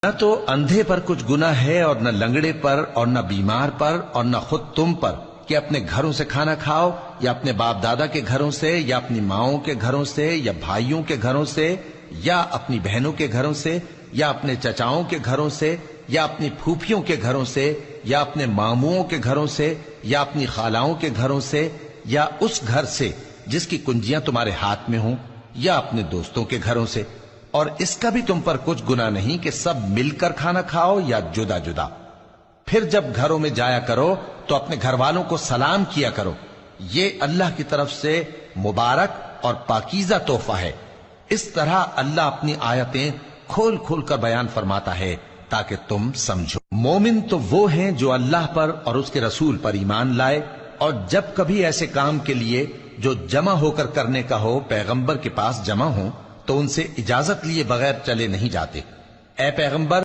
نہ تو اندھے پر کچھ گناہ ہے اور نہ لنگڑے پر اور نہ بیمار پر اور نہ خود تم پر کہ اپنے گھروں سے کھانا کھاؤ یا اپنے باپ دادا کے گھروں سے یا اپنی ماؤں کے گھروں سے یا بھائیوں کے گھروں سے یا اپنی بہنوں کے گھروں سے یا اپنے چچاؤں کے گھروں سے یا اپنی پھوپھیوں کے گھروں سے یا اپنے ماموؤں کے گھروں سے یا اپنی خالاؤں کے گھروں سے یا اس گھر سے جس کی کنجیاں تمہارے ہاتھ میں ہوں یا اپنے دوستوں کے گھروں سے، اور اس کا بھی تم پر کچھ گناہ نہیں کہ سب مل کر کھانا کھاؤ یا جدا جدا۔ پھر جب گھروں میں جایا کرو تو اپنے گھر والوں کو سلام کیا کرو، یہ اللہ کی طرف سے مبارک اور پاکیزہ تحفہ ہے۔ اس طرح اللہ اپنی آیتیں کھول کھول کر بیان فرماتا ہے تاکہ تم سمجھو۔ مومن تو وہ ہیں جو اللہ پر اور اس کے رسول پر ایمان لائے، اور جب کبھی ایسے کام کے لیے جو جمع ہو کر کرنے کا ہو پیغمبر کے پاس جمع ہوں تو ان سے اجازت لیے بغیر چلے نہیں جاتے۔ اے پیغمبر